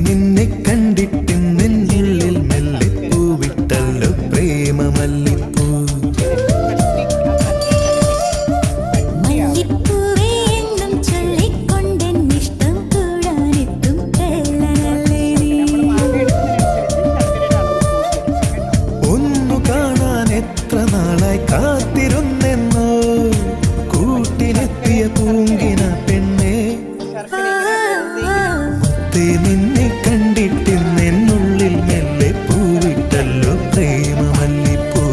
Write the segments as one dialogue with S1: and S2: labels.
S1: നിന്നെ കണ്ടിട്ട് നെഞ്ചിൽ മെല്ലെ പൂവിട്ടല്ലോ പ്രേമമല്ലിപ്പൂ. ഒന്നു കാണാൻ എത്ര നാളായി കാത്തിരുന്നെന്നോ കൂട്ടിനെത്തിയ പൂങ്കിന പെണ്ണെ. നിന്നെ കണ്ടിട്ട് എന്നുള്ളിൽ മെല്ലെ പൂവിട്ടല്ലോ പ്രേമമല്ലിപ്പൂ.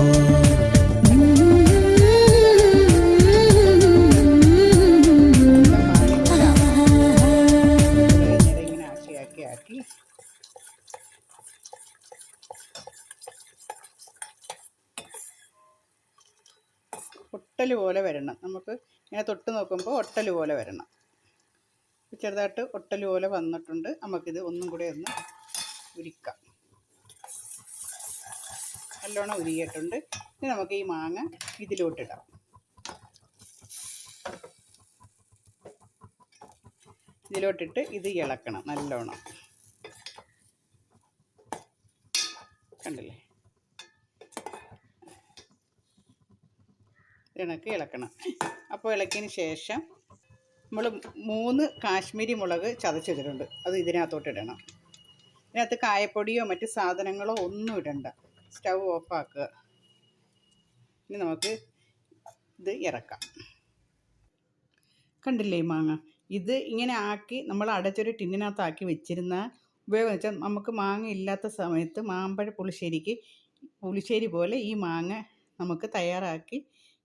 S2: ഒട്ടൽ പോലെ വരണം. നമുക്ക് ഇങ്ങനെ തൊട്ട് നോക്കുമ്പോൾ ഒട്ടൽ പോലെ വരണം. ചെറുതായിട്ട് ഒട്ടൽ പോലെ വന്നിട്ടുണ്ട്. നമുക്കിത് ഒന്നും കൂടെ ഒന്ന് ഉരിക്കാം. നല്ലോണം ഉരിയിട്ടുണ്ട്. ഇനി നമുക്ക് ഈ മാങ്ങ ഇതിലോട്ടിടാം. ഇതിലോട്ടിട്ട് ഇത് ഇളക്കണം നല്ലോണം. കണ്ടില്ലേ, ഇണക്ക് ഇളക്കണം. അപ്പോൾ ഇളക്കിയതിന് ശേഷം നമ്മൾ 3 കാശ്മീരി മുളക് ചതച്ചിട്ടുണ്ട്. അത് ഇതിനകത്തോട്ട് ഇടണം. ഇതിനകത്ത് കായപ്പൊടിയോ മറ്റ് സാധനങ്ങളോ ഒന്നും ഇടണ്ട. സ്റ്റൗ ഓഫാക്കുക. ഇനി നമുക്ക് ഇത് ഇറക്കാം. കണ്ടില്ലേ മാങ്ങ? ഇത് ഇങ്ങനെ ആക്കി നമ്മൾ അടച്ചൊരു ടിന്നിനകത്താക്കി വെച്ചിരുന്ന ഉപയോഗം വെച്ചാൽ നമുക്ക് മാങ്ങ ഇല്ലാത്ത സമയത്ത് മാമ്പഴ പുളിശ്ശേരി പോലെ ഈ മാങ്ങ നമുക്ക് തയ്യാറാക്കി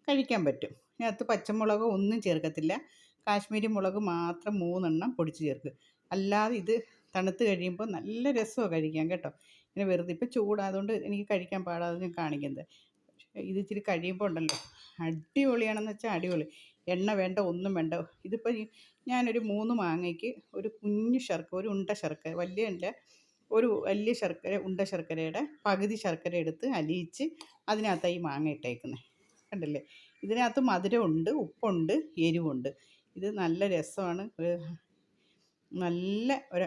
S2: കഴിക്കാൻ പറ്റും. ഇതിനകത്ത് പച്ചമുളകോ ഒന്നും ചേർക്കത്തില്ല. കാശ്മീരി മുളക് മാത്രം 3 എണ്ണം പൊടിച്ച് ചേർക്കുക. അല്ലാതെ ഇത് തണുത്ത് കഴിയുമ്പോൾ നല്ല രസമാണ് കഴിക്കാൻ കേട്ടോ. ഇങ്ങനെ വെറുതെ ഇപ്പം ചൂടായതുകൊണ്ട് എനിക്ക് കഴിക്കാൻ പാടാതെ ഞാൻ കാണിക്കുന്നത്. ഇത് ഇച്ചിരി കഴിയുമ്പോൾ ഉണ്ടല്ലോ അടിപൊളിയാണെന്ന് വെച്ചാൽ അടിപൊളി. എണ്ണ വേണ്ട, ഒന്നും വേണ്ട. ഇതിപ്പോൾ ഞാനൊരു 3 മാങ്ങയ്ക്ക് ഒരു കുഞ്ഞു ശർക്കര, ഒരു ഉണ്ട ശർക്കര, ഒരു വലിയ ശർക്കര, ഉണ്ട ശർക്കരയുടെ പകുതി ശർക്കര എടുത്ത് അലിയിച്ച് അതിനകത്തായി ഈ മാങ്ങ ഇട്ടേക്കുന്നത്. കണ്ടില്ലേ? ഇതിനകത്ത് മധുരമുണ്ട്, ഉപ്പുണ്ട്, എരിവുണ്ട്. ഇത് നല്ല രസമാണ്. നല്ല ഒരു